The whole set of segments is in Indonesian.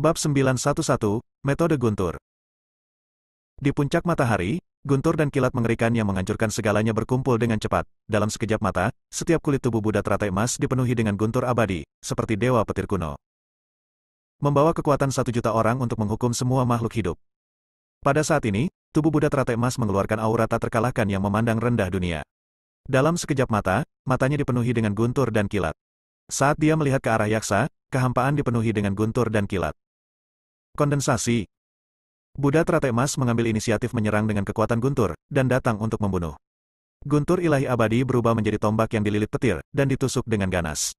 Bab 911, Metode Guntur. Di puncak matahari, guntur dan kilat mengerikan yang menghancurkan segalanya berkumpul dengan cepat. Dalam sekejap mata, setiap kulit tubuh Buddha teratai emas dipenuhi dengan guntur abadi, seperti dewa petir kuno. Membawa kekuatan 1 juta orang untuk menghukum semua makhluk hidup. Pada saat ini, tubuh Buddha teratai emas mengeluarkan aura tak terkalahkan yang memandang rendah dunia. Dalam sekejap mata, matanya dipenuhi dengan guntur dan kilat. Saat dia melihat ke arah yaksa, kehampaan dipenuhi dengan guntur dan kilat. Kondensasi. Buddha teratai emas mengambil inisiatif menyerang dengan kekuatan guntur, dan datang untuk membunuh. Guntur ilahi abadi berubah menjadi tombak yang dililit petir, dan ditusuk dengan ganas.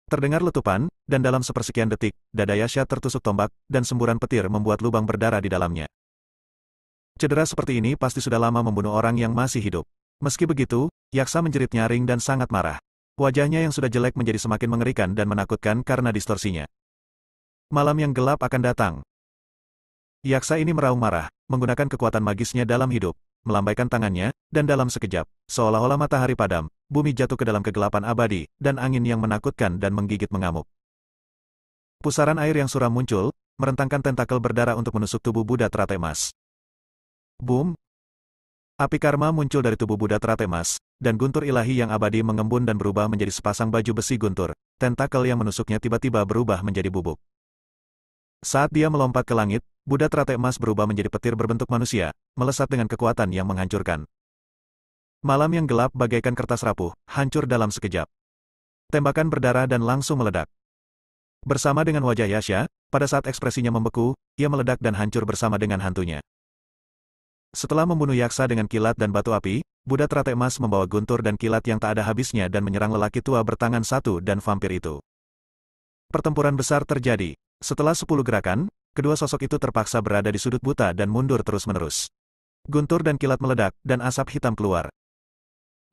Terdengar letupan, dan dalam sepersekian detik, dada Yasha tertusuk tombak, dan semburan petir membuat lubang berdarah di dalamnya. Cedera seperti ini pasti sudah lama membunuh orang yang masih hidup. Meski begitu, yaksa menjerit nyaring dan sangat marah. Wajahnya yang sudah jelek menjadi semakin mengerikan dan menakutkan karena distorsinya. Malam yang gelap akan datang. Yaksa ini meraung marah, menggunakan kekuatan magisnya dalam hidup, melambaikan tangannya, dan dalam sekejap, seolah-olah matahari padam, bumi jatuh ke dalam kegelapan abadi, dan angin yang menakutkan dan menggigit mengamuk. Pusaran air yang suram muncul, merentangkan tentakel berdarah untuk menusuk tubuh Buddha teratai emas. Boom! Api karma muncul dari tubuh Buddha teratai emas, dan guntur ilahi yang abadi mengembun dan berubah menjadi sepasang baju besi guntur. Tentakel yang menusuknya tiba-tiba berubah menjadi bubuk. Saat dia melompat ke langit, Buddha teratai emas berubah menjadi petir berbentuk manusia, melesat dengan kekuatan yang menghancurkan. Malam yang gelap bagaikan kertas rapuh, hancur dalam sekejap. Tembakan berdarah dan langsung meledak. Bersama dengan wajah Yasha, pada saat ekspresinya membeku, ia meledak dan hancur bersama dengan hantunya. Setelah membunuh yaksa dengan kilat dan batu api, Buddha teratai emas membawa guntur dan kilat yang tak ada habisnya dan menyerang lelaki tua bertangan satu dan vampir itu. Pertempuran besar terjadi. Setelah 10 gerakan, kedua sosok itu terpaksa berada di sudut buta dan mundur terus-menerus. Guntur dan kilat meledak, dan asap hitam keluar.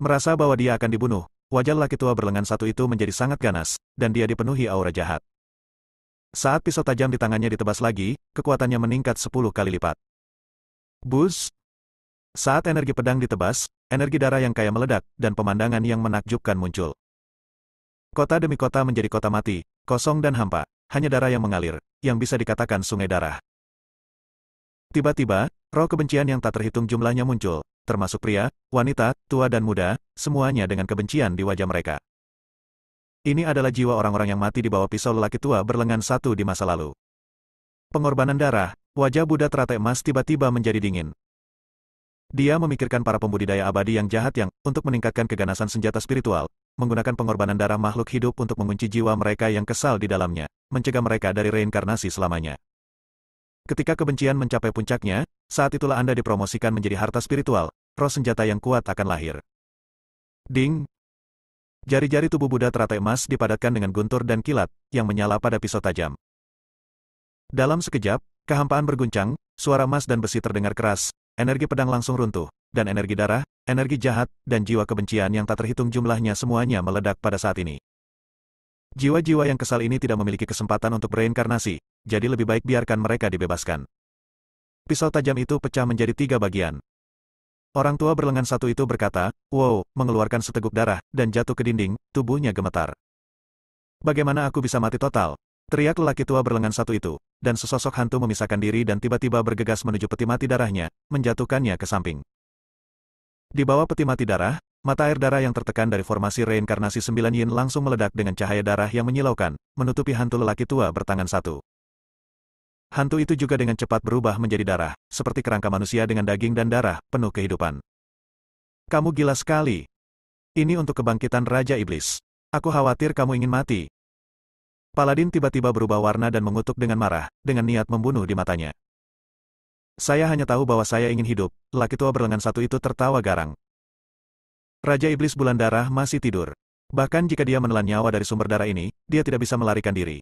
Merasa bahwa dia akan dibunuh, wajah lelaki tua berlengan satu itu menjadi sangat ganas, dan dia dipenuhi aura jahat. Saat pisau tajam di tangannya ditebas lagi, kekuatannya meningkat 10 kali lipat. Buzz! Saat energi pedang ditebas, energi darah yang kaya meledak, dan pemandangan yang menakjubkan muncul. Kota demi kota menjadi kota mati, kosong dan hampa. Hanya darah yang mengalir, yang bisa dikatakan sungai darah. Tiba-tiba, roh kebencian yang tak terhitung jumlahnya muncul, termasuk pria, wanita, tua dan muda, semuanya dengan kebencian di wajah mereka. Ini adalah jiwa orang-orang yang mati di bawah pisau lelaki tua berlengan satu di masa lalu. Pengorbanan darah, wajah Buddha teratai emas tiba-tiba menjadi dingin. Dia memikirkan para pembudidaya abadi yang jahat yang, untuk meningkatkan keganasan senjata spiritual, menggunakan pengorbanan darah makhluk hidup untuk mengunci jiwa mereka yang kesal di dalamnya, mencegah mereka dari reinkarnasi selamanya. Ketika kebencian mencapai puncaknya, saat itulah Anda dipromosikan menjadi harta spiritual, roh senjata yang kuat akan lahir. Ding! Jari-jari tubuh Buddha teratai emas dipadatkan dengan guntur dan kilat, yang menyala pada pisau tajam. Dalam sekejap, kehampaan berguncang, suara emas dan besi terdengar keras, energi pedang langsung runtuh, dan energi darah, energi jahat, dan jiwa kebencian yang tak terhitung jumlahnya semuanya meledak pada saat ini. Jiwa-jiwa yang kesal ini tidak memiliki kesempatan untuk bereinkarnasi, jadi lebih baik biarkan mereka dibebaskan. Pisau tajam itu pecah menjadi 3 bagian. Orang tua berlengan satu itu berkata, "Wow," mengeluarkan seteguk darah, dan jatuh ke dinding, tubuhnya gemetar. "Bagaimana aku bisa mati total?" teriak lelaki tua berlengan satu itu, dan sesosok hantu memisahkan diri dan tiba-tiba bergegas menuju peti mati darahnya, menjatuhkannya ke samping. Di bawah peti mati darah, mata air darah yang tertekan dari formasi reinkarnasi 9 yin langsung meledak dengan cahaya darah yang menyilaukan, menutupi hantu lelaki tua bertangan satu. Hantu itu juga dengan cepat berubah menjadi darah, seperti kerangka manusia dengan daging dan darah, penuh kehidupan. "Kamu gila sekali. Ini untuk kebangkitan Raja Iblis. Aku khawatir kamu ingin mati." Paladin tiba-tiba berubah warna dan mengutuk dengan marah, dengan niat membunuh di matanya. "Saya hanya tahu bahwa saya ingin hidup," lelaki tua berlengan satu itu tertawa garang. Raja Iblis Bulan Darah masih tidur. Bahkan jika dia menelan nyawa dari sumber darah ini, dia tidak bisa melarikan diri.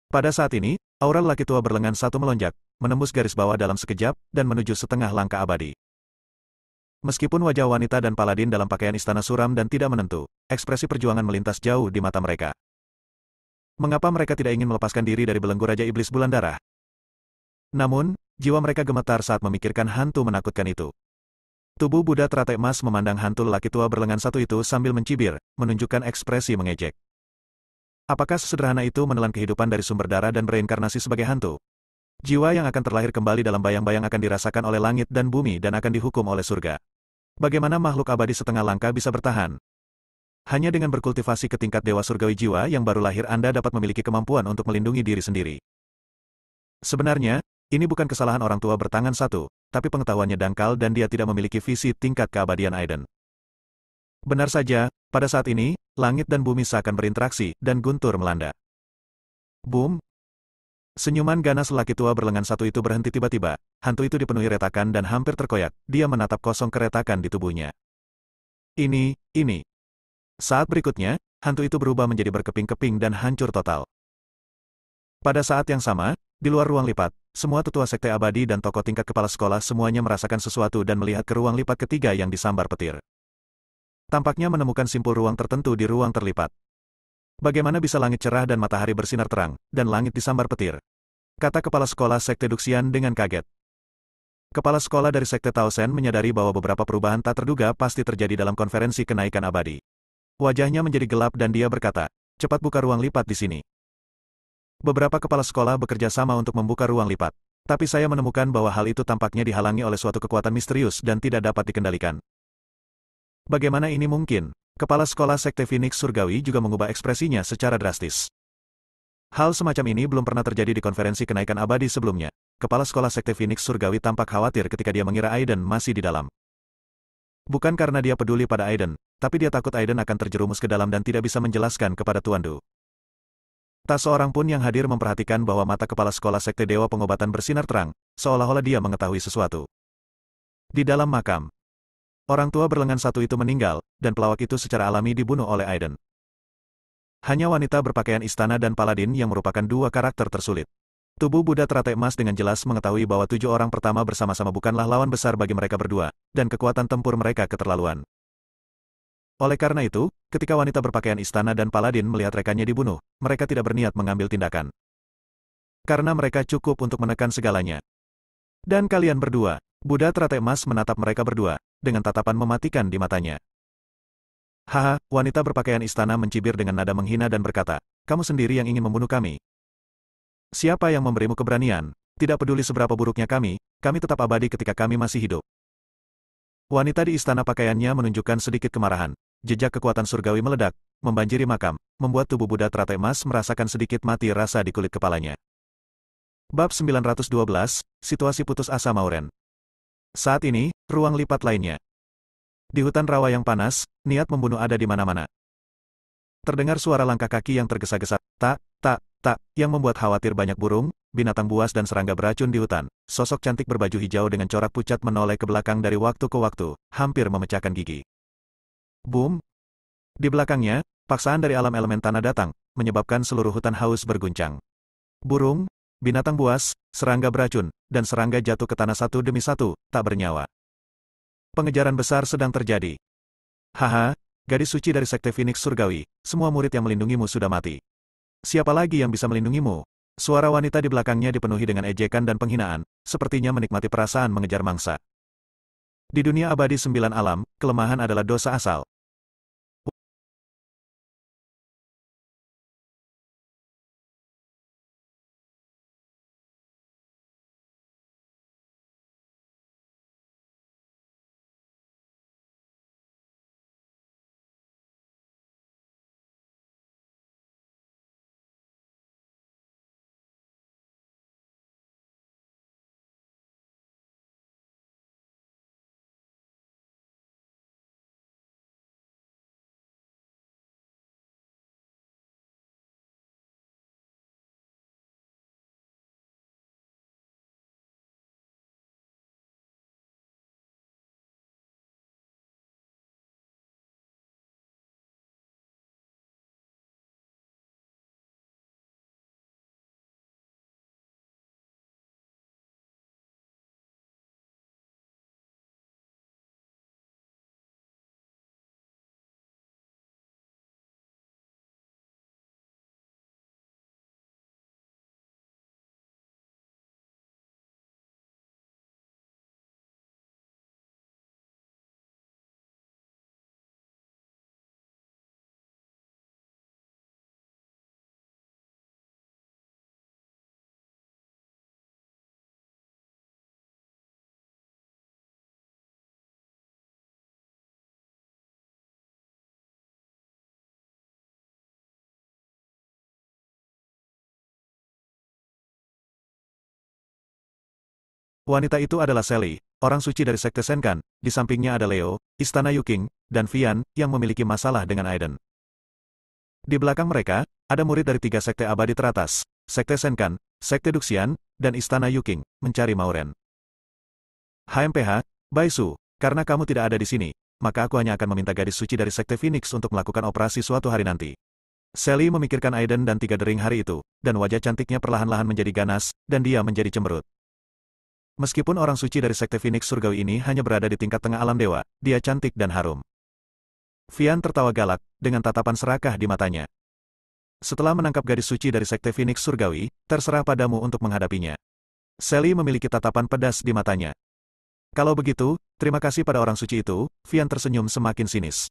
Pada saat ini, aura lelaki tua berlengan satu melonjak, menembus garis bawah dalam sekejap, dan menuju setengah langkah abadi. Meskipun wajah wanita dan paladin dalam pakaian istana suram dan tidak menentu, ekspresi perjuangan melintas jauh di mata mereka. Mengapa mereka tidak ingin melepaskan diri dari belenggu Raja Iblis Bulan Darah? Namun, jiwa mereka gemetar saat memikirkan hantu menakutkan itu. Tubuh Buddha teratai emas memandang hantu lelaki tua berlengan satu itu sambil mencibir, menunjukkan ekspresi mengejek. Apakah sesederhana itu menelan kehidupan dari sumber darah dan bereinkarnasi sebagai hantu? Jiwa yang akan terlahir kembali dalam bayang-bayang akan dirasakan oleh langit dan bumi dan akan dihukum oleh surga. Bagaimana makhluk abadi setengah langka bisa bertahan? Hanya dengan berkultivasi ke tingkat dewa surgawi jiwa yang baru lahir Anda dapat memiliki kemampuan untuk melindungi diri sendiri. Sebenarnya, ini bukan kesalahan orang tua bertangan satu, tapi pengetahuannya dangkal dan dia tidak memiliki visi tingkat keabadian Aiden. Benar saja, pada saat ini, langit dan bumi seakan berinteraksi, dan guntur melanda. Boom! Senyuman ganas lelaki tua berlengan satu itu berhenti tiba-tiba. Hantu itu dipenuhi retakan dan hampir terkoyak. Dia menatap kosong keretakan di tubuhnya. Ini. Saat berikutnya, hantu itu berubah menjadi berkeping-keping dan hancur total. Pada saat yang sama, di luar ruang lipat, semua tetua sekte abadi dan tokoh tingkat kepala sekolah semuanya merasakan sesuatu dan melihat ke ruang lipat ketiga yang disambar petir. Tampaknya menemukan simpul ruang tertentu di ruang terlipat. Bagaimana bisa langit cerah dan matahari bersinar terang, dan langit disambar petir? Kata kepala sekolah sekte Duxian dengan kaget. Kepala sekolah dari sekte Tao Sen menyadari bahwa beberapa perubahan tak terduga pasti terjadi dalam konferensi kenaikan abadi. Wajahnya menjadi gelap dan dia berkata, cepat buka ruang lipat di sini. Beberapa kepala sekolah bekerja sama untuk membuka ruang lipat. Tapi saya menemukan bahwa hal itu tampaknya dihalangi oleh suatu kekuatan misterius dan tidak dapat dikendalikan. Bagaimana ini mungkin? Kepala sekolah sekte Phoenix Surgawi juga mengubah ekspresinya secara drastis. Hal semacam ini belum pernah terjadi di konferensi kenaikan abadi sebelumnya. Kepala sekolah sekte Phoenix Surgawi tampak khawatir ketika dia mengira Aiden masih di dalam. Bukan karena dia peduli pada Aiden, tapi dia takut Aiden akan terjerumus ke dalam dan tidak bisa menjelaskan kepada Tuan Du. Tak seorang pun yang hadir memperhatikan bahwa mata kepala sekolah sekte Dewa Pengobatan bersinar terang, seolah-olah dia mengetahui sesuatu. Di dalam makam, orang tua berlengan satu itu meninggal, dan pelawak itu secara alami dibunuh oleh Aiden. Hanya wanita berpakaian istana dan paladin yang merupakan dua karakter tersulit. Tubuh Buddha teratai emas dengan jelas mengetahui bahwa 7 orang pertama bersama-sama bukanlah lawan besar bagi mereka berdua, dan kekuatan tempur mereka keterlaluan. Oleh karena itu, ketika wanita berpakaian istana dan paladin melihat rekannya dibunuh, mereka tidak berniat mengambil tindakan. Karena mereka cukup untuk menekan segalanya. Dan kalian berdua, Buddha teratai emas menatap mereka berdua, dengan tatapan mematikan di matanya. Haha, wanita berpakaian istana mencibir dengan nada menghina dan berkata, kamu sendiri yang ingin membunuh kami. Siapa yang memberimu keberanian? Tidak peduli seberapa buruknya kami tetap abadi ketika kami masih hidup. Wanita di istana pakaiannya menunjukkan sedikit kemarahan. Jejak kekuatan surgawi meledak, membanjiri makam, membuat tubuh Buddha teratai emas merasakan sedikit mati rasa di kulit kepalanya. Bab 912, Situasi Putus Asa Mauren. Saat ini, ruang lipat lainnya. Di hutan rawa yang panas, niat membunuh ada di mana-mana. Terdengar suara langkah kaki yang tergesa-gesa, tak, yang membuat khawatir banyak burung, binatang buas dan serangga beracun di hutan. Sosok cantik berbaju hijau dengan corak pucat menoleh ke belakang dari waktu ke waktu, hampir memecahkan gigi. Boom! Di belakangnya, paksaan dari alam elemen tanah datang, menyebabkan seluruh hutan haus berguncang. Burung, binatang buas, serangga beracun, dan serangga jatuh ke tanah satu demi satu, tak bernyawa. Pengejaran besar sedang terjadi. Haha, gadis suci dari sekte Phoenix Surgawi, semua murid yang melindungimu sudah mati. Siapa lagi yang bisa melindungimu? Suara wanita di belakangnya dipenuhi dengan ejekan dan penghinaan, sepertinya menikmati perasaan mengejar mangsa. Di dunia abadi 9 alam, kelemahan adalah dosa asal. Wanita itu adalah Sally, orang suci dari Sekte Senkan, di sampingnya ada Leo, Istana Yuking, dan Vian, yang memiliki masalah dengan Aiden. Di belakang mereka, ada murid dari 3 sekte abadi teratas, Sekte Senkan, Sekte Duxian, dan Istana Yuking, mencari Mauren. HMPH, Baisu, karena kamu tidak ada di sini, maka aku hanya akan meminta gadis suci dari Sekte Phoenix untuk melakukan operasi suatu hari nanti. Sally memikirkan Aiden dan 3 dering hari itu, dan wajah cantiknya perlahan-lahan menjadi ganas, dan dia menjadi cemberut. Meskipun orang suci dari Sekte Phoenix Surgawi ini hanya berada di tingkat tengah alam dewa, dia cantik dan harum. Vian tertawa galak, dengan tatapan serakah di matanya. Setelah menangkap gadis suci dari Sekte Phoenix Surgawi, terserah padamu untuk menghadapinya. Sally memiliki tatapan pedas di matanya. Kalau begitu, terima kasih pada orang suci itu, Vian tersenyum semakin sinis.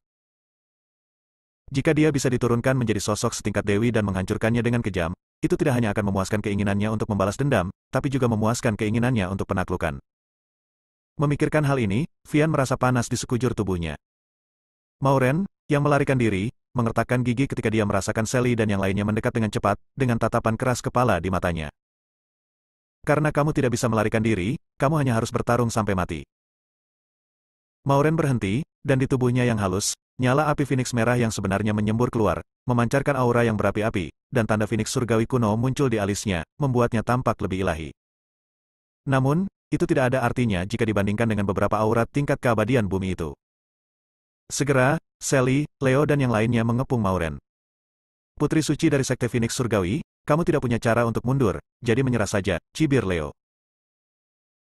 Jika dia bisa diturunkan menjadi sosok setingkat dewi dan menghancurkannya dengan kejam, itu tidak hanya akan memuaskan keinginannya untuk membalas dendam, tapi juga memuaskan keinginannya untuk penaklukan. Memikirkan hal ini, Vian merasa panas di sekujur tubuhnya. Mauren, yang melarikan diri, mengertakkan gigi ketika dia merasakan Sally dan yang lainnya mendekat dengan cepat, dengan tatapan keras kepala di matanya. Karena kamu tidak bisa melarikan diri, kamu hanya harus bertarung sampai mati. Mauren berhenti, dan di tubuhnya yang halus, nyala api Phoenix merah yang sebenarnya menyembur keluar, memancarkan aura yang berapi-api, dan tanda Phoenix surgawi kuno muncul di alisnya, membuatnya tampak lebih ilahi. Namun, itu tidak ada artinya jika dibandingkan dengan beberapa aura tingkat keabadian bumi itu. Segera, Sally, Leo dan yang lainnya mengepung Mauren. Putri suci dari Sekte Phoenix Surgawi, kamu tidak punya cara untuk mundur, jadi menyerah saja, cibir Leo.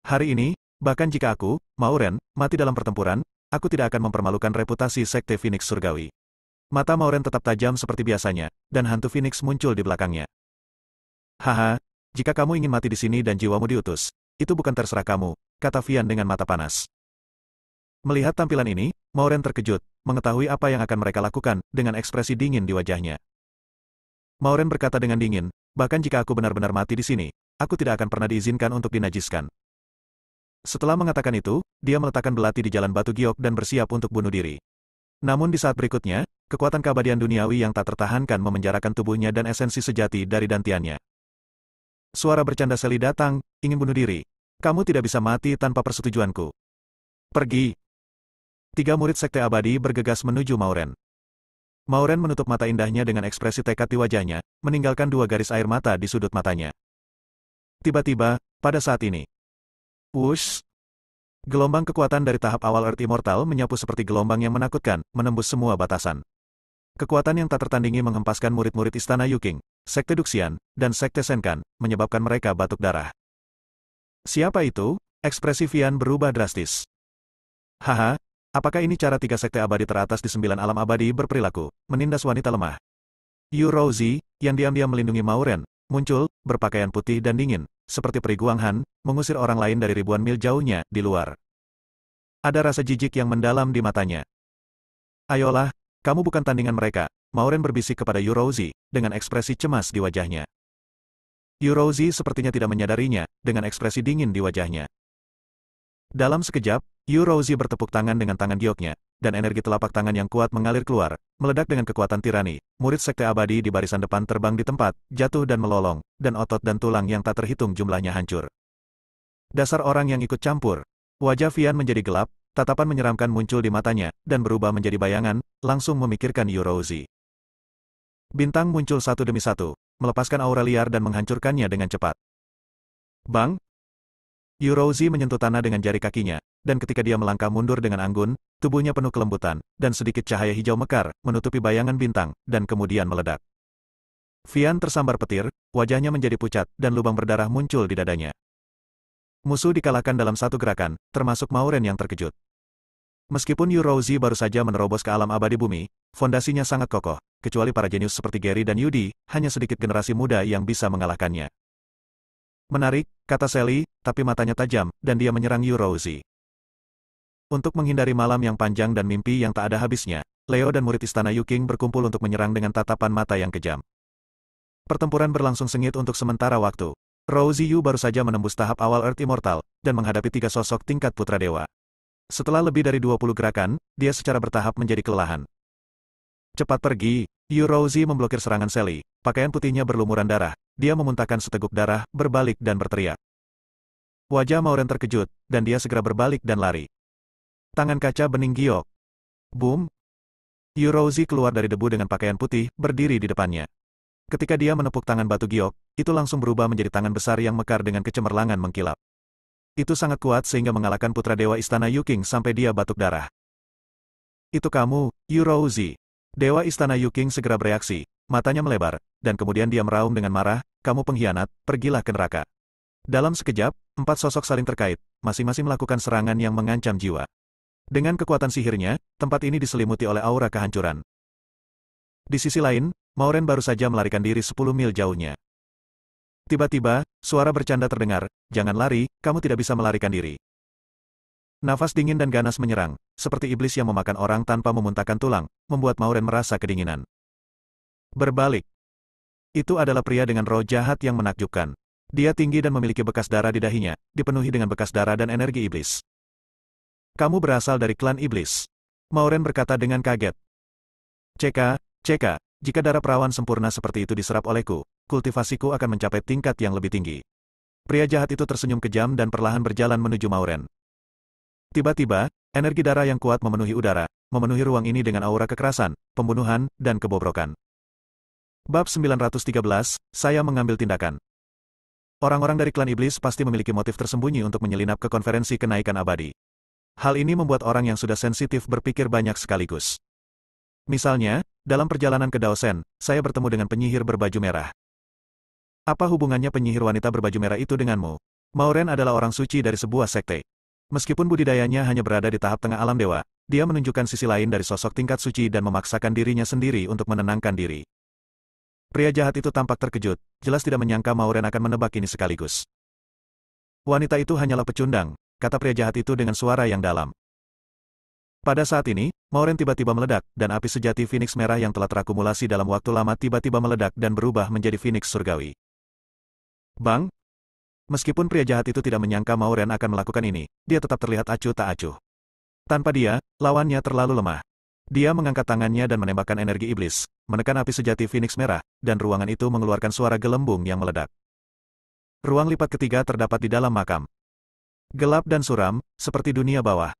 Hari ini, bahkan jika aku, Mauren, mati dalam pertempuran, aku tidak akan mempermalukan reputasi Sekte Phoenix Surgawi. Mata Mauren tetap tajam seperti biasanya, dan hantu Phoenix muncul di belakangnya. Haha, jika kamu ingin mati di sini dan jiwamu diutus, itu bukan terserah kamu, kata Vian dengan mata panas. Melihat tampilan ini, Mauren terkejut, mengetahui apa yang akan mereka lakukan, dengan ekspresi dingin di wajahnya. Mauren berkata dengan dingin, bahkan jika aku benar-benar mati di sini, aku tidak akan pernah diizinkan untuk dinajiskan. Setelah mengatakan itu, dia meletakkan belati di jalan batu giok dan bersiap untuk bunuh diri. Namun di saat berikutnya, kekuatan keabadian duniawi yang tak tertahankan memenjarakan tubuhnya dan esensi sejati dari dantiannya. Suara bercanda Sally datang, ingin bunuh diri. Kamu tidak bisa mati tanpa persetujuanku. Pergi. 3 murid Sekte Abadi bergegas menuju Mauren. Mauren menutup mata indahnya dengan ekspresi tekad di wajahnya, meninggalkan 2 garis air mata di sudut matanya. Tiba-tiba, pada saat ini, wush! Gelombang kekuatan dari tahap awal Earth Immortal menyapu seperti gelombang yang menakutkan, menembus semua batasan. Kekuatan yang tak tertandingi menghempaskan murid-murid Istana Yuking, Sekte Duxian, dan Sekte Senkan, menyebabkan mereka batuk darah. Siapa itu? Ekspresi Vian berubah drastis. Haha, apakah ini cara 3 sekte abadi teratas di 9 alam abadi berperilaku, menindas wanita lemah? Yu Rouzi, yang diam-diam melindungi Mauren, muncul, berpakaian putih dan dingin, seperti peri Guanghan, mengusir orang lain dari ribuan mil jauhnya, di luar. Ada rasa jijik yang mendalam di matanya. Ayolah, kamu bukan tandingan mereka, Mauren berbisik kepada Yu Rouzi, dengan ekspresi cemas di wajahnya. Yu Rouzi sepertinya tidak menyadarinya, dengan ekspresi dingin di wajahnya. Dalam sekejap, Yu Rouzi bertepuk tangan dengan tangan gioknya, dan energi telapak tangan yang kuat mengalir keluar, meledak dengan kekuatan tirani. Murid Sekte Abadi di barisan depan terbang di tempat, jatuh dan melolong, dan otot dan tulang yang tak terhitung jumlahnya hancur. Dasar orang yang ikut campur. Wajah Vian menjadi gelap, tatapan menyeramkan muncul di matanya, dan berubah menjadi bayangan, langsung memikirkan Yu Rouzi. Bintang muncul satu demi satu, melepaskan aura liar dan menghancurkannya dengan cepat. Bang! Yu Rouzi menyentuh tanah dengan jari kakinya, dan ketika dia melangkah mundur dengan anggun, tubuhnya penuh kelembutan, dan sedikit cahaya hijau mekar, menutupi bayangan bintang, dan kemudian meledak. Vian tersambar petir, wajahnya menjadi pucat, dan lubang berdarah muncul di dadanya. Musuh dikalahkan dalam satu gerakan, termasuk Mauren yang terkejut. Meskipun Yu Rouzi baru saja menerobos ke alam abadi bumi, fondasinya sangat kokoh, kecuali para jenius seperti Gary dan Yudi, hanya sedikit generasi muda yang bisa mengalahkannya. Menarik, kata Sally, tapi matanya tajam, dan dia menyerang Yu Rouzi. Untuk menghindari malam yang panjang dan mimpi yang tak ada habisnya, Leo dan murid Istana Yuking berkumpul untuk menyerang dengan tatapan mata yang kejam. Pertempuran berlangsung sengit untuk sementara waktu. Rouzi Yu baru saja menembus tahap awal Earth Immortal, dan menghadapi 3 sosok tingkat putra dewa. Setelah lebih dari 20 gerakan, dia secara bertahap menjadi kelelahan. Cepat pergi, Yu Rouzi memblokir serangan Sally, pakaian putihnya berlumuran darah, dia memuntahkan seteguk darah, berbalik dan berteriak. Wajah Mauren terkejut, dan dia segera berbalik dan lari. Tangan kaca bening giok. Boom! Yurouzi keluar dari debu dengan pakaian putih, berdiri di depannya. Ketika dia menepuk tangan batu giok, itu langsung berubah menjadi tangan besar yang mekar dengan kecemerlangan mengkilap. Itu sangat kuat sehingga mengalahkan putra dewa istana Yuking sampai dia batuk darah. Itu kamu, Yurouzi. Dewa istana Yuking segera bereaksi, matanya melebar, dan kemudian dia meraung dengan marah, kamu pengkhianat, pergilah ke neraka. Dalam sekejap, 4 sosok saling terkait, masing-masing melakukan serangan yang mengancam jiwa. Dengan kekuatan sihirnya, tempat ini diselimuti oleh aura kehancuran. Di sisi lain, Mauren baru saja melarikan diri 10 mil jauhnya. Tiba-tiba, suara bercanda terdengar, jangan lari, kamu tidak bisa melarikan diri. Nafas dingin dan ganas menyerang, seperti iblis yang memakan orang tanpa memuntahkan tulang, membuat Mauren merasa kedinginan. Berbalik. Itu adalah pria dengan roh jahat yang menakjubkan. Dia tinggi dan memiliki bekas darah di dahinya, dipenuhi dengan bekas darah dan energi iblis. Kamu berasal dari klan iblis. Mauren berkata dengan kaget. Ceka, jika darah perawan sempurna seperti itu diserap olehku, kultivasiku akan mencapai tingkat yang lebih tinggi. Pria jahat itu tersenyum kejam dan perlahan berjalan menuju Mauren. Tiba-tiba, energi darah yang kuat memenuhi udara, memenuhi ruang ini dengan aura kekerasan, pembunuhan, dan kebobrokan. Bab 913, saya mengambil tindakan. Orang-orang dari klan iblis pasti memiliki motif tersembunyi untuk menyelinap ke konferensi kenaikan abadi. Hal ini membuat orang yang sudah sensitif berpikir banyak sekaligus. Misalnya, dalam perjalanan ke Daosen, saya bertemu dengan penyihir berbaju merah. Apa hubungannya penyihir wanita berbaju merah itu denganmu? Mauren adalah orang suci dari sebuah sekte. Meskipun budidayanya hanya berada di tahap tengah alam dewa, dia menunjukkan sisi lain dari sosok tingkat suci dan memaksakan dirinya sendiri untuk menenangkan diri. Pria jahat itu tampak terkejut, jelas tidak menyangka Mauren akan menebak ini sekaligus. Wanita itu hanyalah pecundang, kata pria jahat itu dengan suara yang dalam. Pada saat ini, Mauren tiba-tiba meledak, dan api sejati Phoenix merah yang telah terakumulasi dalam waktu lama tiba-tiba meledak dan berubah menjadi Phoenix surgawi. Bang! Meskipun pria jahat itu tidak menyangka Mauren akan melakukan ini, dia tetap terlihat acuh tak acuh. Tanpa dia, lawannya terlalu lemah. Dia mengangkat tangannya dan menembakkan energi iblis, menekan api sejati Phoenix merah, dan ruangan itu mengeluarkan suara gelembung yang meledak. Ruang lipat ketiga terdapat di dalam makam. Gelap dan suram, seperti dunia bawah.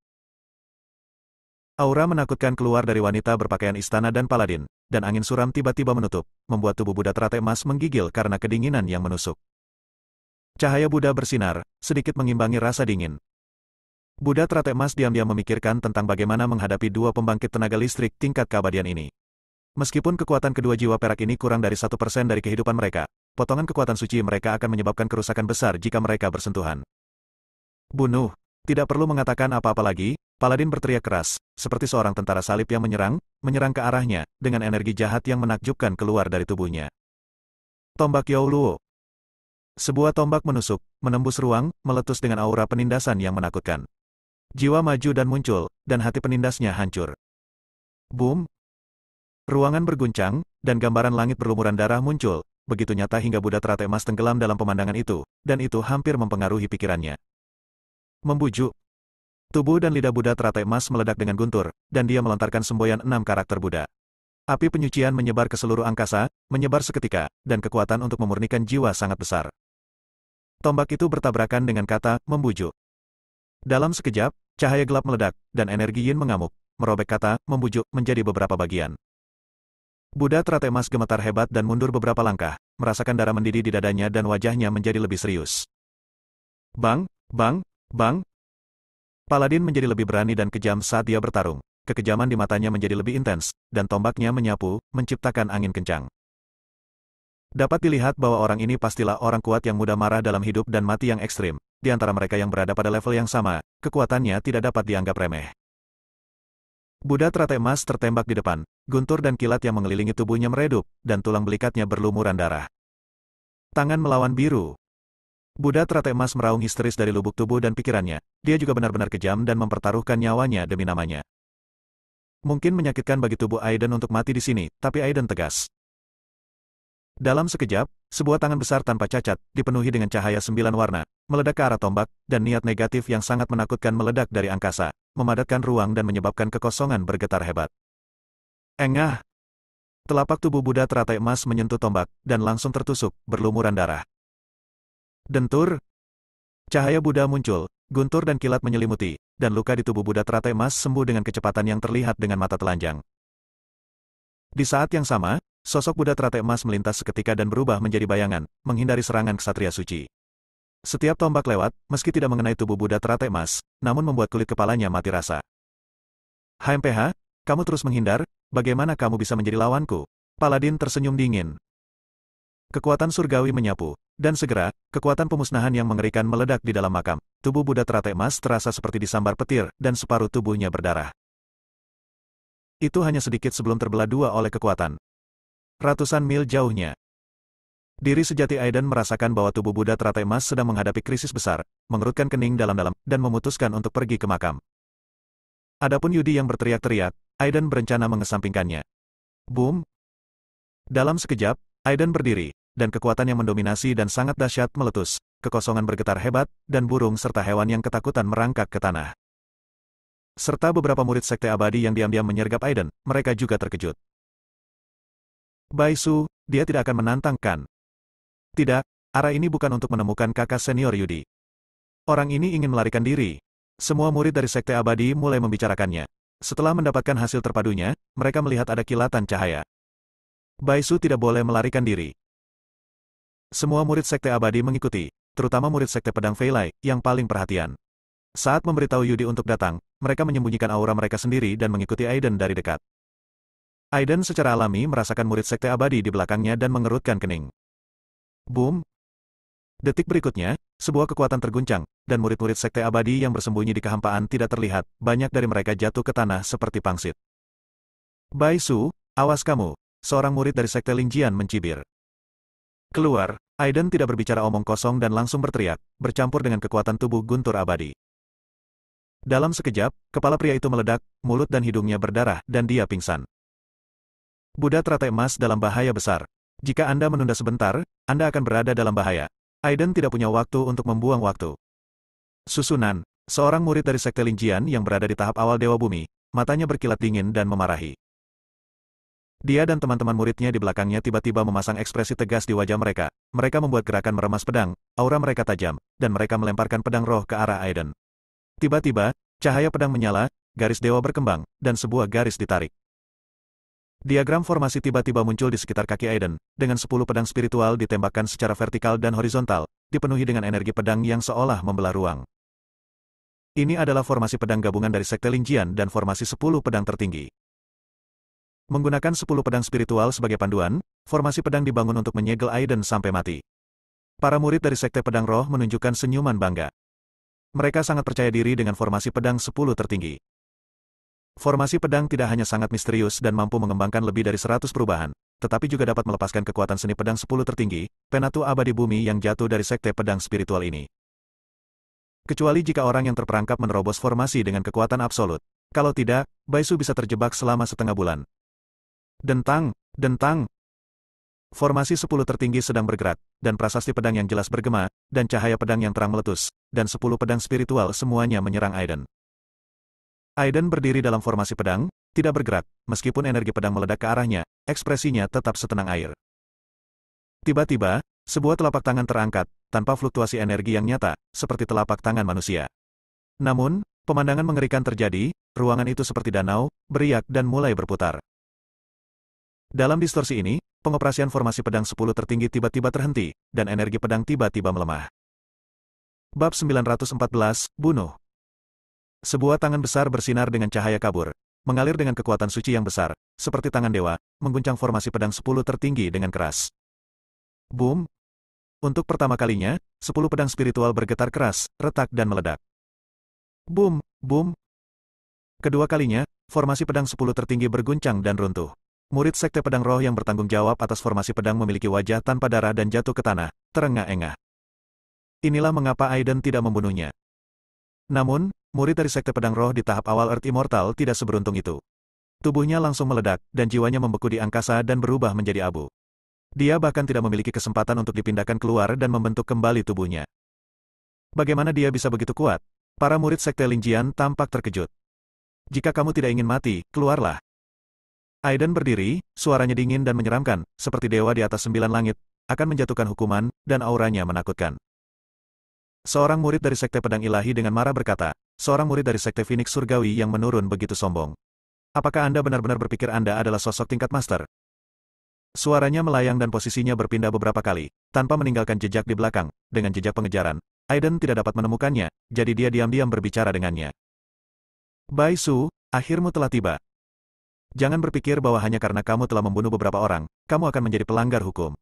Aura menakutkan keluar dari wanita berpakaian istana dan paladin, dan angin suram tiba-tiba menutup, membuat tubuh Buddha teratai emas menggigil karena kedinginan yang menusuk. Cahaya Buddha bersinar, sedikit mengimbangi rasa dingin. Buddha teratai emas diam-diam memikirkan tentang bagaimana menghadapi 2 pembangkit tenaga listrik tingkat keabadian ini. Meskipun kekuatan kedua jiwa perak ini kurang dari 1% dari kehidupan mereka, potongan kekuatan suci mereka akan menyebabkan kerusakan besar jika mereka bersentuhan. Bunuh. Tidak perlu mengatakan apa-apa lagi, Paladin berteriak keras, seperti seorang tentara salib yang menyerang ke arahnya, dengan energi jahat yang menakjubkan keluar dari tubuhnya. Tombak Yao Luo. Sebuah tombak menusuk, menembus ruang, meletus dengan aura penindasan yang menakutkan. Jiwa maju dan muncul, dan hati penindasnya hancur. Boom! Ruangan berguncang, dan gambaran langit berlumuran darah muncul, begitu nyata hingga Buddha teratai emas tenggelam dalam pemandangan itu, dan itu hampir mempengaruhi pikirannya. Membujuk. Tubuh dan lidah Buddha teratai emas meledak dengan guntur, dan dia melontarkan semboyan 6 karakter Buddha. Api penyucian menyebar ke seluruh angkasa, menyebar seketika, dan kekuatan untuk memurnikan jiwa sangat besar. Tombak itu bertabrakan dengan kata, membujuk. Dalam sekejap, cahaya gelap meledak, dan energi yin mengamuk, merobek kata, membujuk, menjadi beberapa bagian. Buddha teratai emas gemetar hebat dan mundur beberapa langkah, merasakan darah mendidih di dadanya dan wajahnya menjadi lebih serius. Bang! Bang! Bang! Paladin menjadi lebih berani dan kejam saat dia bertarung. Kekejaman di matanya menjadi lebih intens, dan tombaknya menyapu, menciptakan angin kencang. Dapat dilihat bahwa orang ini pastilah orang kuat yang mudah marah dalam hidup dan mati yang ekstrim. Di antara mereka yang berada pada level yang sama, kekuatannya tidak dapat dianggap remeh. Buddha teratai emas tertembak di depan, guntur dan kilat yang mengelilingi tubuhnya meredup, dan tulang belikatnya berlumuran darah. Tangan melawan biru. Buddha teratai emas meraung histeris dari lubuk tubuh dan pikirannya, dia juga benar-benar kejam dan mempertaruhkan nyawanya demi namanya. Mungkin menyakitkan bagi tubuh Aiden untuk mati di sini, tapi Aiden tegas. Dalam sekejap, sebuah tangan besar tanpa cacat, dipenuhi dengan cahaya 9 warna, meledak ke arah tombak, dan niat negatif yang sangat menakutkan meledak dari angkasa, memadatkan ruang dan menyebabkan kekosongan bergetar hebat. Engah! Telapak tubuh Buddha teratai emas menyentuh tombak, dan langsung tertusuk, berlumuran darah. Dentur! Cahaya Buddha muncul, guntur dan kilat menyelimuti, dan luka di tubuh Buddha teratai emas sembuh dengan kecepatan yang terlihat dengan mata telanjang. Di saat yang sama, sosok Buddha teratai emas melintas seketika dan berubah menjadi bayangan, menghindari serangan ksatria suci. Setiap tombak lewat, meski tidak mengenai tubuh Buddha teratai emas, namun membuat kulit kepalanya mati rasa. HMPH, kamu terus menghindar, bagaimana kamu bisa menjadi lawanku? Paladin tersenyum dingin. Kekuatan surgawi menyapu, dan segera, kekuatan pemusnahan yang mengerikan meledak di dalam makam. Tubuh Buddha teratai emas terasa seperti disambar petir, dan separuh tubuhnya berdarah. Itu hanya sedikit sebelum terbelah dua oleh kekuatan. Ratusan mil jauhnya. Diri sejati Aiden merasakan bahwa tubuh Buddha teratai emas sedang menghadapi krisis besar, mengerutkan kening dalam-dalam, dan memutuskan untuk pergi ke makam. Adapun Yudi yang berteriak-teriak, Aiden berencana mengesampingkannya. Boom! Dalam sekejap, Aiden berdiri, dan kekuatan yang mendominasi dan sangat dahsyat meletus, kekosongan bergetar hebat, dan burung serta hewan yang ketakutan merangkak ke tanah. Serta beberapa murid sekte abadi yang diam-diam menyergap Aiden, mereka juga terkejut. Baisu, dia tidak akan menantang Kan. Tidak, arah ini bukan untuk menemukan kakak senior Yudi. Orang ini ingin melarikan diri. Semua murid dari sekte abadi mulai membicarakannya. Setelah mendapatkan hasil terpadunya, mereka melihat ada kilatan cahaya. Baisu tidak boleh melarikan diri. Semua murid sekte abadi mengikuti, terutama murid sekte pedang Feilai, yang paling perhatian. Saat memberitahu Yudi untuk datang, mereka menyembunyikan aura mereka sendiri dan mengikuti Aiden dari dekat. Aiden secara alami merasakan murid sekte abadi di belakangnya dan mengerutkan kening. Boom! Detik berikutnya, sebuah kekuatan terguncang, dan murid-murid sekte abadi yang bersembunyi di kehampaan tidak terlihat, banyak dari mereka jatuh ke tanah seperti pangsit. Baisu, awas kamu! Seorang murid dari sekte Lingjian mencibir. Keluar, Aiden tidak berbicara omong kosong dan langsung berteriak, bercampur dengan kekuatan tubuh guntur abadi. Dalam sekejap, kepala pria itu meledak, mulut dan hidungnya berdarah, dan dia pingsan. Buddha teratai emas dalam bahaya besar. Jika Anda menunda sebentar, Anda akan berada dalam bahaya. Aiden tidak punya waktu untuk membuang waktu. Susunan, seorang murid dari sekte Lingjian yang berada di tahap awal Dewa Bumi, matanya berkilat dingin dan memarahi. Dia dan teman-teman muridnya di belakangnya tiba-tiba memasang ekspresi tegas di wajah mereka. Mereka membuat gerakan meremas pedang, aura mereka tajam, dan mereka melemparkan pedang roh ke arah Aiden. Tiba-tiba, cahaya pedang menyala, garis dewa berkembang, dan sebuah garis ditarik. Diagram formasi tiba-tiba muncul di sekitar kaki Aiden, dengan 10 pedang spiritual ditembakkan secara vertikal dan horizontal, dipenuhi dengan energi pedang yang seolah membelah ruang. Ini adalah formasi pedang gabungan dari sekte Lingjian dan formasi 10 pedang tertinggi. Menggunakan 10 pedang spiritual sebagai panduan, formasi pedang dibangun untuk menyegel Aiden sampai mati. Para murid dari sekte pedang roh menunjukkan senyuman bangga. Mereka sangat percaya diri dengan formasi pedang 10 tertinggi. Formasi pedang tidak hanya sangat misterius dan mampu mengembangkan lebih dari 100 perubahan, tetapi juga dapat melepaskan kekuatan seni pedang 10 tertinggi, penatu abadi bumi yang jatuh dari sekte pedang spiritual ini. Kecuali jika orang yang terperangkap menerobos formasi dengan kekuatan absolut. Kalau tidak, Baisu bisa terjebak selama setengah bulan. Dentang, dentang. Formasi 10 tertinggi sedang bergerak, dan prasasti pedang yang jelas bergema, dan cahaya pedang yang terang meletus, dan 10 pedang spiritual semuanya menyerang Aiden. Aiden berdiri dalam formasi pedang, tidak bergerak, meskipun energi pedang meledak ke arahnya, ekspresinya tetap setenang air. Tiba-tiba, sebuah telapak tangan terangkat, tanpa fluktuasi energi yang nyata, seperti telapak tangan manusia. Namun, pemandangan mengerikan terjadi, ruangan itu seperti danau, beriak dan mulai berputar. Dalam distorsi ini, pengoperasian formasi pedang 10 tertinggi tiba-tiba terhenti, dan energi pedang tiba-tiba melemah. Bab 914, Bunuh. Sebuah tangan besar bersinar dengan cahaya kabur, mengalir dengan kekuatan suci yang besar, seperti tangan dewa, mengguncang formasi pedang 10 tertinggi dengan keras. Boom! Untuk pertama kalinya, 10 pedang spiritual bergetar keras, retak dan meledak. Boom! Boom! Kedua kalinya, formasi pedang 10 tertinggi berguncang dan runtuh. Murid sekte pedang roh yang bertanggung jawab atas formasi pedang memiliki wajah tanpa darah dan jatuh ke tanah, terengah-engah. Inilah mengapa Aiden tidak membunuhnya. Namun, murid dari sekte pedang roh di tahap awal Earth Immortal tidak seberuntung itu. Tubuhnya langsung meledak, dan jiwanya membeku di angkasa dan berubah menjadi abu. Dia bahkan tidak memiliki kesempatan untuk dipindahkan keluar dan membentuk kembali tubuhnya. Bagaimana dia bisa begitu kuat? Para murid sekte Lingjian tampak terkejut. Jika kamu tidak ingin mati, keluarlah. Aiden berdiri, suaranya dingin dan menyeramkan, seperti dewa di atas 9 langit, akan menjatuhkan hukuman, dan auranya menakutkan. Seorang murid dari Sekte Pedang Ilahi dengan marah berkata, seorang murid dari Sekte Phoenix Surgawi yang menurun begitu sombong. Apakah Anda benar-benar berpikir Anda adalah sosok tingkat master? Suaranya melayang dan posisinya berpindah beberapa kali, tanpa meninggalkan jejak di belakang. Dengan jejak pengejaran, Aiden tidak dapat menemukannya, jadi dia diam-diam berbicara dengannya. Bai Su, akhirmu telah tiba. Jangan berpikir bahwa hanya karena kamu telah membunuh beberapa orang, kamu akan menjadi pelanggar hukum.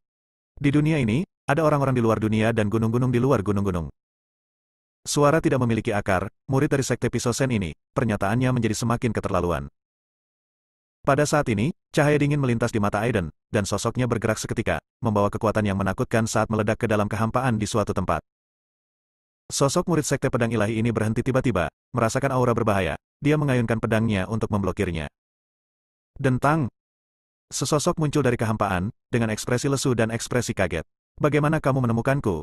Di dunia ini, ada orang-orang di luar dunia dan gunung-gunung di luar gunung-gunung. Suara tidak memiliki akar, murid dari Sekte Pisau Sen ini, pernyataannya menjadi semakin keterlaluan. Pada saat ini, cahaya dingin melintas di mata Aiden, dan sosoknya bergerak seketika, membawa kekuatan yang menakutkan saat meledak ke dalam kehampaan di suatu tempat. Sosok murid Sekte Pedang Ilahi ini berhenti tiba-tiba, merasakan aura berbahaya, dia mengayunkan pedangnya untuk memblokirnya. Dentang! Sesosok muncul dari kehampaan, dengan ekspresi lesu dan ekspresi kaget. Bagaimana kamu menemukanku?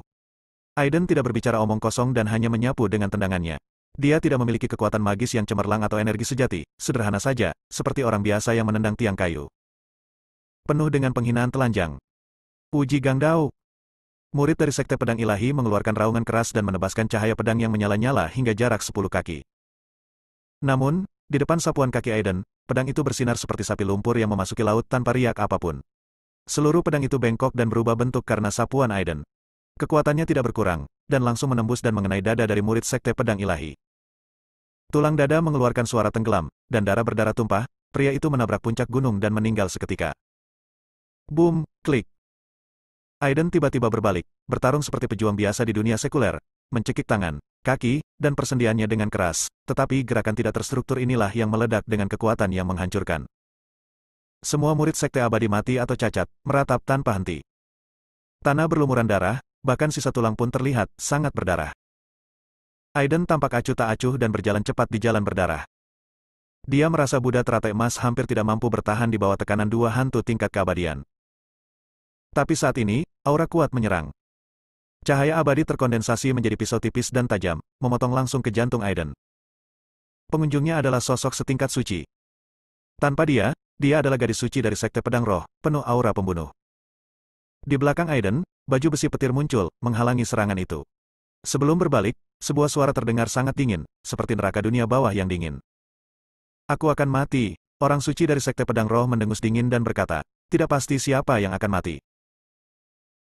Aiden tidak berbicara omong kosong dan hanya menyapu dengan tendangannya. Dia tidak memiliki kekuatan magis yang cemerlang atau energi sejati, sederhana saja, seperti orang biasa yang menendang tiang kayu. Penuh dengan penghinaan telanjang. Uji Gangdao. Murid dari Sekte Pedang Ilahi mengeluarkan raungan keras dan menebaskan cahaya pedang yang menyala-nyala hingga jarak 10 kaki. Namun, di depan sapuan kaki Aiden, pedang itu bersinar seperti sapi lumpur yang memasuki laut tanpa riak apapun. Seluruh pedang itu bengkok dan berubah bentuk karena sapuan Aiden. Kekuatannya tidak berkurang, dan langsung menembus dan mengenai dada dari murid Sekte Pedang Ilahi. Tulang dada mengeluarkan suara tenggelam, dan darah berdarah tumpah, pria itu menabrak puncak gunung dan meninggal seketika. Boom, klik. Aiden tiba-tiba berbalik, bertarung seperti pejuang biasa di dunia sekuler, mencekik tangan, kaki, dan persendiannya dengan keras, tetapi gerakan tidak terstruktur inilah yang meledak dengan kekuatan yang menghancurkan. Semua murid Sekte Abadi mati atau cacat, meratap tanpa henti. Tanah berlumuran darah, bahkan sisa tulang pun terlihat sangat berdarah. Aiden tampak acuh tak acuh dan berjalan cepat di jalan berdarah. Dia merasa Buddha teratai emas hampir tidak mampu bertahan di bawah tekanan dua hantu tingkat keabadian. Tapi saat ini, aura kuat menyerang. Cahaya abadi terkondensasi menjadi pisau tipis dan tajam, memotong langsung ke jantung Aiden. Pengunjungnya adalah sosok setingkat suci. Tanpa dia adalah gadis suci dari Sekte Pedang Roh, penuh aura pembunuh. Di belakang Aiden, baju besi petir muncul, menghalangi serangan itu. Sebelum berbalik, sebuah suara terdengar sangat dingin, seperti neraka dunia bawah yang dingin. Aku akan mati, orang suci dari Sekte Pedang Roh mendengus dingin dan berkata, tidak pasti siapa yang akan mati.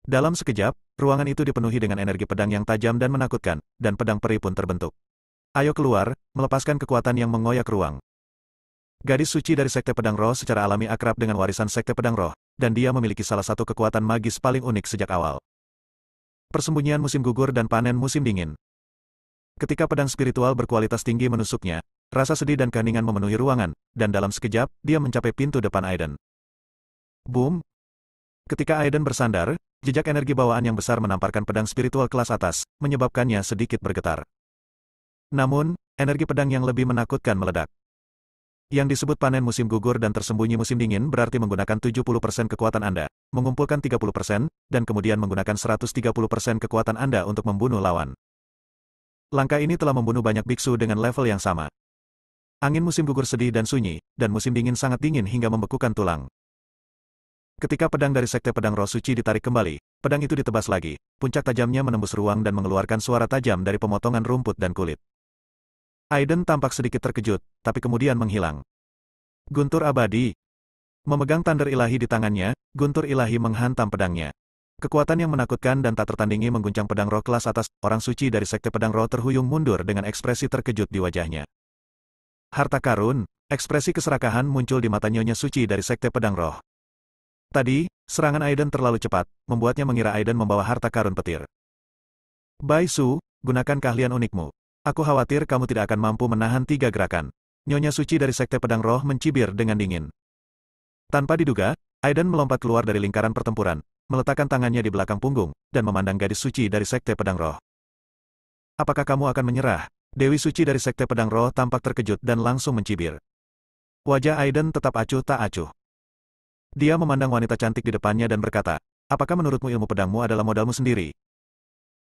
Dalam sekejap, ruangan itu dipenuhi dengan energi pedang yang tajam dan menakutkan, dan pedang peri pun terbentuk. Ayo keluar, melepaskan kekuatan yang mengoyak ruang. Gadis suci dari Sekte Pedang Roh secara alami akrab dengan warisan Sekte Pedang Roh, dan dia memiliki salah satu kekuatan magis paling unik sejak awal. Persembunyian musim gugur dan panen musim dingin. Ketika pedang spiritual berkualitas tinggi menusuknya, rasa sedih dan keheningan memenuhi ruangan, dan dalam sekejap, dia mencapai pintu depan Aiden. Boom! Ketika Aiden bersandar, jejak energi bawaan yang besar menamparkan pedang spiritual kelas atas, menyebabkannya sedikit bergetar. Namun, energi pedang yang lebih menakutkan meledak. Yang disebut panen musim gugur dan tersembunyi musim dingin berarti menggunakan 70% kekuatan Anda, mengumpulkan 30%, dan kemudian menggunakan 130% kekuatan Anda untuk membunuh lawan. Langkah ini telah membunuh banyak biksu dengan level yang sama. Angin musim gugur sedih dan sunyi, dan musim dingin sangat dingin hingga membekukan tulang. Ketika pedang dari Sekte Pedang Roh Suci ditarik kembali, pedang itu ditebas lagi, puncak tajamnya menembus ruang dan mengeluarkan suara tajam dari pemotongan rumput dan kulit. Aiden tampak sedikit terkejut, tapi kemudian menghilang. Guntur abadi. Memegang Thunder ilahi di tangannya, guntur ilahi menghantam pedangnya. Kekuatan yang menakutkan dan tak tertandingi mengguncang pedang roh kelas atas, orang suci dari Sekte Pedang Roh terhuyung mundur dengan ekspresi terkejut di wajahnya. Harta karun, ekspresi keserakahan muncul di mata nyonya suci dari Sekte Pedang Roh. Tadi, serangan Aiden terlalu cepat, membuatnya mengira Aiden membawa harta karun petir. Bai Su, gunakan keahlian unikmu. Aku khawatir kamu tidak akan mampu menahan 3 gerakan. Nyonya suci dari Sekte Pedang Roh mencibir dengan dingin. Tanpa diduga, Aiden melompat keluar dari lingkaran pertempuran, meletakkan tangannya di belakang punggung, dan memandang gadis suci dari Sekte Pedang Roh. Apakah kamu akan menyerah? Dewi suci dari Sekte Pedang Roh tampak terkejut dan langsung mencibir. Wajah Aiden tetap acuh tak acuh. Dia memandang wanita cantik di depannya dan berkata, apakah menurutmu ilmu pedangmu adalah modalmu sendiri?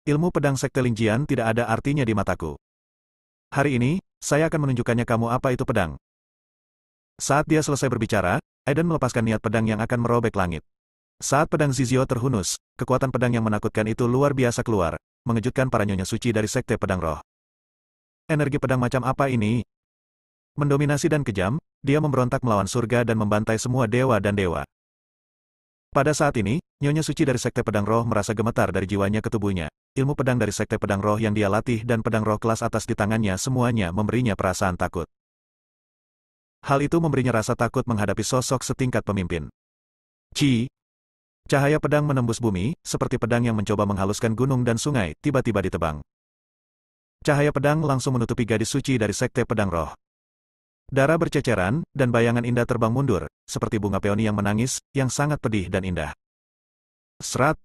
Ilmu pedang Sekte Lingjian tidak ada artinya di mataku. Hari ini, saya akan menunjukkannya kamu apa itu pedang. Saat dia selesai berbicara, Aiden melepaskan niat pedang yang akan merobek langit. Saat pedang Zizio terhunus, kekuatan pedang yang menakutkan itu luar biasa keluar, mengejutkan para nyonya suci dari Sekte Pedang Roh. Energi pedang macam apa ini? Mendominasi dan kejam, dia memberontak melawan surga dan membantai semua dewa dan dewa. Pada saat ini, nyonya suci dari Sekte Pedang Roh merasa gemetar dari jiwanya ke tubuhnya. Ilmu pedang dari Sekte Pedang Roh yang dia latih dan pedang roh kelas atas di tangannya semuanya memberinya perasaan takut. Hal itu memberinya rasa takut menghadapi sosok setingkat pemimpin. Cahaya pedang menembus bumi, seperti pedang yang mencoba menghaluskan gunung dan sungai, tiba-tiba ditebang. Cahaya pedang langsung menutupi gadis suci dari Sekte Pedang Roh. Darah berceceran, dan bayangan indah terbang mundur, seperti bunga peoni yang menangis, yang sangat pedih dan indah. Serat.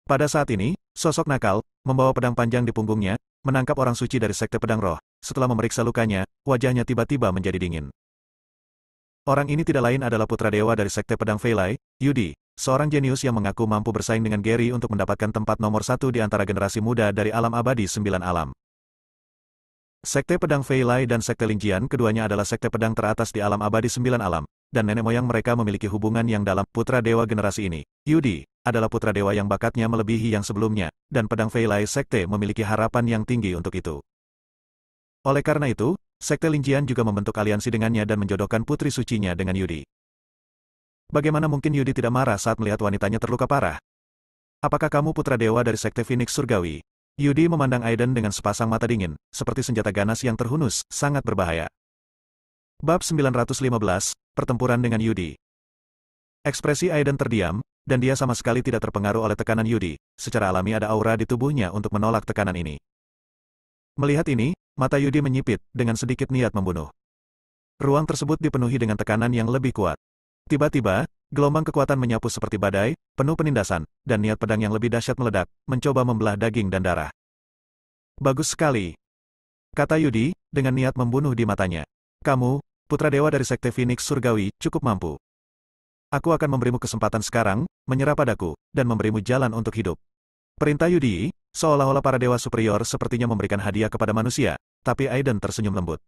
Pada saat ini, sosok nakal, membawa pedang panjang di punggungnya, menangkap orang suci dari Sekte Pedang Roh. Setelah memeriksa lukanya, wajahnya tiba-tiba menjadi dingin. Orang ini tidak lain adalah putra dewa dari Sekte Pedang Fei Lai, Yudi, seorang jenius yang mengaku mampu bersaing dengan Gary untuk mendapatkan tempat nomor 1 di antara generasi muda dari alam abadi 9 alam. Sekte Pedang Fei Lai dan Sekte Lingjian keduanya adalah sekte pedang teratas di alam abadi 9 alam, dan nenek moyang mereka memiliki hubungan yang dalam. Putra dewa generasi ini, Yudi, adalah putra dewa yang bakatnya melebihi yang sebelumnya, dan Pedang Fei Lai Sekte memiliki harapan yang tinggi untuk itu. Oleh karena itu, Sekte Lingjian juga membentuk aliansi dengannya dan menjodohkan putri sucinya dengan Yudi. Bagaimana mungkin Yudi tidak marah saat melihat wanitanya terluka parah? Apakah kamu putra dewa dari Sekte Phoenix Surgawi? Yudi memandang Aiden dengan sepasang mata dingin, seperti senjata ganas yang terhunus, sangat berbahaya. Bab 915, Pertempuran dengan Yudi. Ekspresi Aiden terdiam, dan dia sama sekali tidak terpengaruh oleh tekanan Yudi. Secara alami ada aura di tubuhnya untuk menolak tekanan ini. Melihat ini, mata Yudi menyipit, dengan sedikit niat membunuh. Ruang tersebut dipenuhi dengan tekanan yang lebih kuat. Tiba-tiba, gelombang kekuatan menyapu seperti badai, penuh penindasan, dan niat pedang yang lebih dahsyat meledak, mencoba membelah daging dan darah. Bagus sekali, kata Yudi, dengan niat membunuh di matanya. Kamu, putra dewa dari Sekte Phoenix Surgawi, cukup mampu. Aku akan memberimu kesempatan sekarang, menyerah padaku, dan memberimu jalan untuk hidup. Perintah Yudi, seolah-olah para dewa superior sepertinya memberikan hadiah kepada manusia, tapi Aiden tersenyum lembut.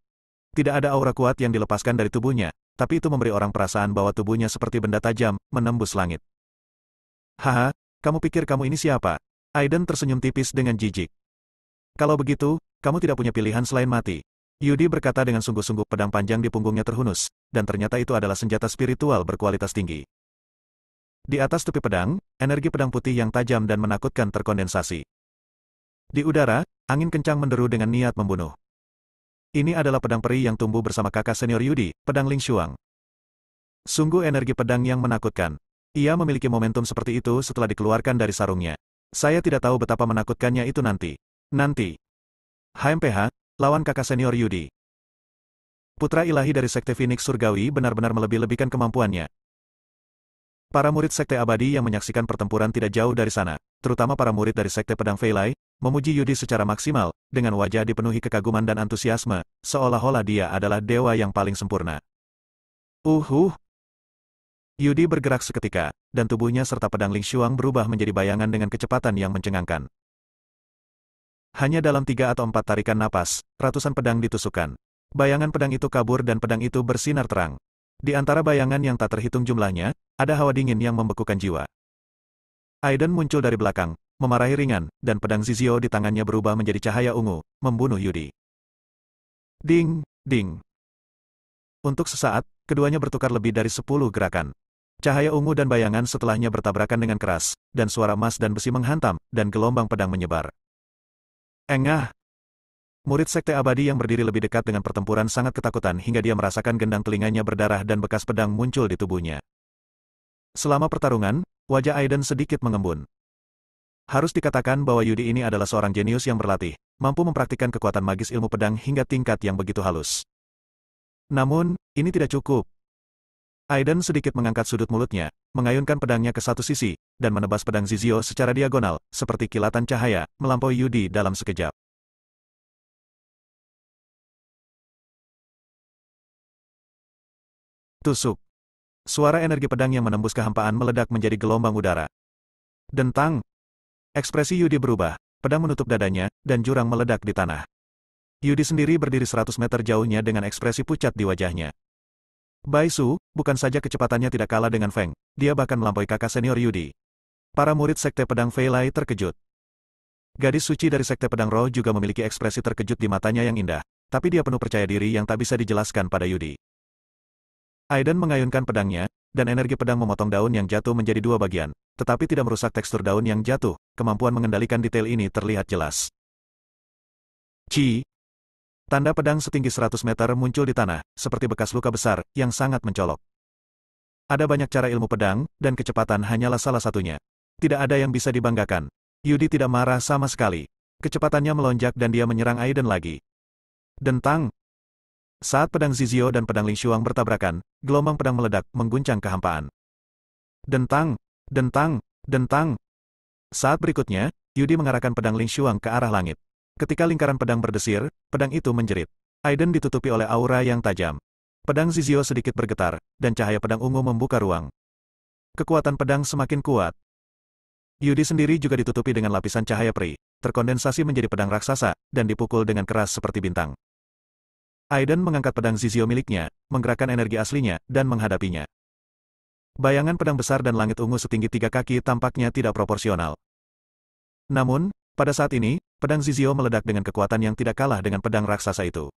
Tidak ada aura kuat yang dilepaskan dari tubuhnya, tapi itu memberi orang perasaan bahwa tubuhnya seperti benda tajam, menembus langit. Haha, kamu pikir kamu ini siapa? Aiden tersenyum tipis dengan jijik. Kalau begitu, kamu tidak punya pilihan selain mati. Yudi berkata dengan sungguh-sungguh, pedang panjang di punggungnya terhunus, dan ternyata itu adalah senjata spiritual berkualitas tinggi. Di atas tepi pedang, energi pedang putih yang tajam dan menakutkan terkondensasi. Di udara, angin kencang menderu dengan niat membunuh. Ini adalah pedang peri yang tumbuh bersama kakak senior Yudi, pedang Ling Xuang. Sungguh energi pedang yang menakutkan. Ia memiliki momentum seperti itu setelah dikeluarkan dari sarungnya. Saya tidak tahu betapa menakutkannya itu nanti. HMPH, lawan kakak senior Yudi. Putra ilahi dari Sekte Phoenix Surgawi benar-benar melebih-lebihkan kemampuannya. Para murid Sekte Abadi yang menyaksikan pertempuran tidak jauh dari sana, terutama para murid dari Sekte Pedang Fei Lai, memuji Yudi secara maksimal, dengan wajah dipenuhi kekaguman dan antusiasme, seolah-olah dia adalah dewa yang paling sempurna. Yudi bergerak seketika, dan tubuhnya serta pedang Ling Xuang berubah menjadi bayangan dengan kecepatan yang mencengangkan. Hanya dalam 3 atau 4 tarikan napas, ratusan pedang ditusukkan. Bayangan pedang itu kabur dan pedang itu bersinar terang. Di antara bayangan yang tak terhitung jumlahnya, ada hawa dingin yang membekukan jiwa. Aiden muncul dari belakang, memarahi ringan, dan pedang Zizio di tangannya berubah menjadi cahaya ungu, membunuh Yudi. Ding, ding. Untuk sesaat, keduanya bertukar lebih dari 10 gerakan. Cahaya ungu dan bayangan setelahnya bertabrakan dengan keras, dan suara emas dan besi menghantam, dan gelombang pedang menyebar. Engah! Murid Sekte Abadi yang berdiri lebih dekat dengan pertempuran sangat ketakutan hingga dia merasakan gendang telinganya berdarah dan bekas pedang muncul di tubuhnya. Selama pertarungan, wajah Aiden sedikit mengembun. Harus dikatakan bahwa Yudi ini adalah seorang jenius yang berlatih, mampu mempraktikkan kekuatan magis ilmu pedang hingga tingkat yang begitu halus. Namun, ini tidak cukup. Aiden sedikit mengangkat sudut mulutnya, mengayunkan pedangnya ke satu sisi, dan menebas pedang Zizio secara diagonal, seperti kilatan cahaya, melampaui Yudi dalam sekejap. Tusuk. Suara energi pedang yang menembus kehampaan meledak menjadi gelombang udara. Dentang. Ekspresi Yudi berubah, pedang menutup dadanya, dan jurang meledak di tanah. Yudi sendiri berdiri 100 meter jauhnya dengan ekspresi pucat di wajahnya. Bai Su, bukan saja kecepatannya tidak kalah dengan Feng, dia bahkan melampaui kakak senior Yudi. Para murid Sekte Pedang Fei Lai terkejut. Gadis suci dari Sekte Pedang Roh juga memiliki ekspresi terkejut di matanya yang indah, tapi dia penuh percaya diri yang tak bisa dijelaskan pada Yudi. Aiden mengayunkan pedangnya, dan energi pedang memotong daun yang jatuh menjadi dua bagian, tetapi tidak merusak tekstur daun yang jatuh. Kemampuan mengendalikan detail ini terlihat jelas. Ci! Tanda pedang setinggi 100 meter muncul di tanah, seperti bekas luka besar, yang sangat mencolok. Ada banyak cara ilmu pedang, dan kecepatan hanyalah salah satunya. Tidak ada yang bisa dibanggakan. Yudi tidak marah sama sekali. Kecepatannya melonjak dan dia menyerang Aiden lagi. Dentang! Saat pedang Zizio dan pedang Ling Xuang bertabrakan, gelombang pedang meledak, mengguncang kehampaan. Dentang! Dentang! Dentang! Saat berikutnya, Yudi mengarahkan pedang Ling Xuang ke arah langit. Ketika lingkaran pedang berdesir, pedang itu menjerit. Aiden ditutupi oleh aura yang tajam. Pedang Zizio sedikit bergetar, dan cahaya pedang ungu membuka ruang. Kekuatan pedang semakin kuat. Yudi sendiri juga ditutupi dengan lapisan cahaya peri, terkondensasi menjadi pedang raksasa, dan dipukul dengan keras seperti bintang. Aiden mengangkat pedang Zizio miliknya, menggerakkan energi aslinya, dan menghadapinya. Bayangan pedang besar dan langit ungu setinggi 3 kaki tampaknya tidak proporsional. Namun, pada saat ini, pedang Zizio meledak dengan kekuatan yang tidak kalah dengan pedang raksasa itu.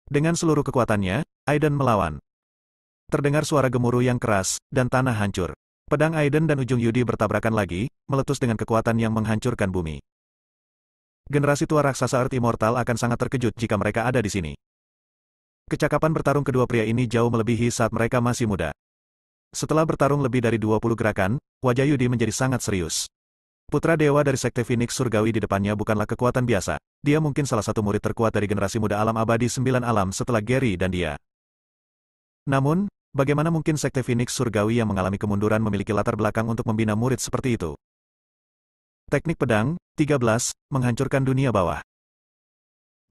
Dengan seluruh kekuatannya, Aiden melawan. Terdengar suara gemuruh yang keras, dan tanah hancur. Pedang Aiden dan ujung Yudi bertabrakan lagi, meletus dengan kekuatan yang menghancurkan bumi. Generasi tua raksasa Earth Immortal akan sangat terkejut jika mereka ada di sini. Kecakapan bertarung kedua pria ini jauh melebihi saat mereka masih muda. Setelah bertarung lebih dari 20 gerakan, wajah Yudi menjadi sangat serius. Putra dewa dari Sekte Phoenix Surgawi di depannya bukanlah kekuatan biasa. Dia mungkin salah satu murid terkuat dari generasi muda alam abadi 9 alam setelah Gary dan dia. Namun, bagaimana mungkin Sekte Phoenix Surgawi yang mengalami kemunduran memiliki latar belakang untuk membina murid seperti itu? Teknik pedang, 13, menghancurkan dunia bawah.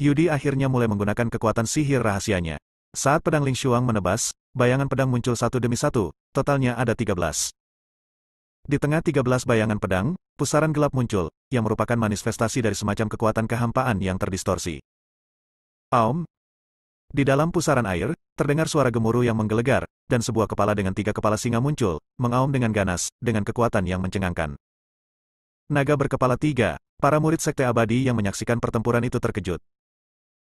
Yudi akhirnya mulai menggunakan kekuatan sihir rahasianya. Saat pedang Ling Xuang menebas, bayangan pedang muncul satu demi satu, totalnya ada 13. Di tengah 13 bayangan pedang, pusaran gelap muncul, yang merupakan manifestasi dari semacam kekuatan kehampaan yang terdistorsi. Aum! Di dalam pusaran air, terdengar suara gemuruh yang menggelegar, dan sebuah kepala dengan 3 kepala singa muncul, mengaum dengan ganas, dengan kekuatan yang mencengangkan. Naga berkepala 3, para murid Sekte Abadi yang menyaksikan pertempuran itu terkejut.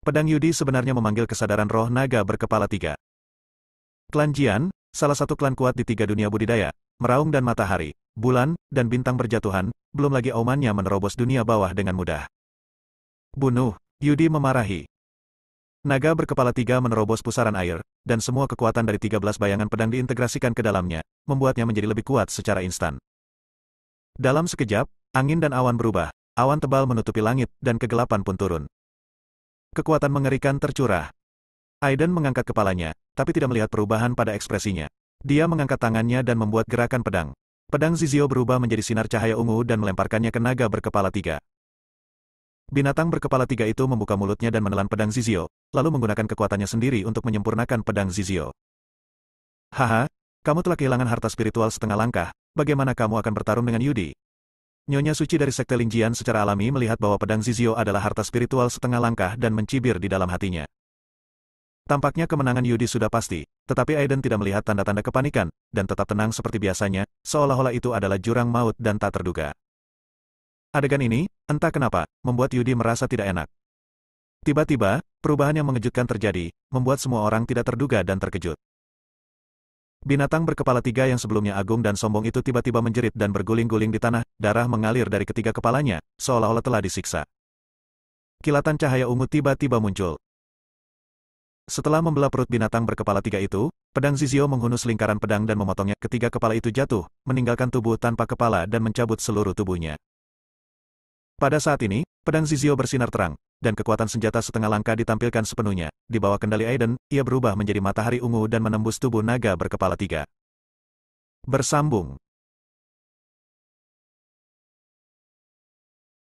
Pedang Yudi sebenarnya memanggil kesadaran roh naga berkepala 3. Klan Jian, salah satu klan kuat di 3 dunia budidaya, meraung dan matahari, bulan, dan bintang berjatuhan, belum lagi aumannya menerobos dunia bawah dengan mudah. Bunuh! Yudi memarahi. Naga berkepala 3 menerobos pusaran air, dan semua kekuatan dari 13 bayangan pedang diintegrasikan ke dalamnya, membuatnya menjadi lebih kuat secara instan. Dalam sekejap, angin dan awan berubah, awan tebal menutupi langit, dan kegelapan pun turun. Kekuatan mengerikan tercurah. Aiden mengangkat kepalanya, tapi tidak melihat perubahan pada ekspresinya. Dia mengangkat tangannya dan membuat gerakan pedang. Pedang Zizio berubah menjadi sinar cahaya ungu dan melemparkannya ke naga berkepala 3. Binatang berkepala 3 itu membuka mulutnya dan menelan pedang Zizio, lalu menggunakan kekuatannya sendiri untuk menyempurnakan pedang Zizio. Haha, kamu telah kehilangan harta spiritual setengah langkah, bagaimana kamu akan bertarung dengan Yudi? Nyonya suci dari Sekte Lingjian secara alami melihat bahwa pedang Zizio adalah harta spiritual setengah langkah dan mencibir di dalam hatinya. Tampaknya kemenangan Yudi sudah pasti, tetapi Aiden tidak melihat tanda-tanda kepanikan, dan tetap tenang seperti biasanya, seolah-olah itu adalah jurang maut dan tak terduga. Adegan ini, entah kenapa, membuat Yudi merasa tidak enak. Tiba-tiba, perubahan yang mengejutkan terjadi, membuat semua orang tidak terduga dan terkejut. Binatang berkepala 3 yang sebelumnya agung dan sombong itu tiba-tiba menjerit dan berguling-guling di tanah, darah mengalir dari ketiga kepalanya, seolah-olah telah disiksa. Kilatan cahaya ungu tiba-tiba muncul. Setelah membelah perut binatang berkepala 3 itu, pedang Zizio menghunus lingkaran pedang dan memotongnya. Ketiga kepala itu jatuh, meninggalkan tubuh tanpa kepala dan mencabut seluruh tubuhnya. Pada saat ini, pedang Zizio bersinar terang, dan kekuatan senjata setengah langkah ditampilkan sepenuhnya. Di bawah kendali Aiden, ia berubah menjadi matahari ungu dan menembus tubuh naga berkepala 3. Bersambung.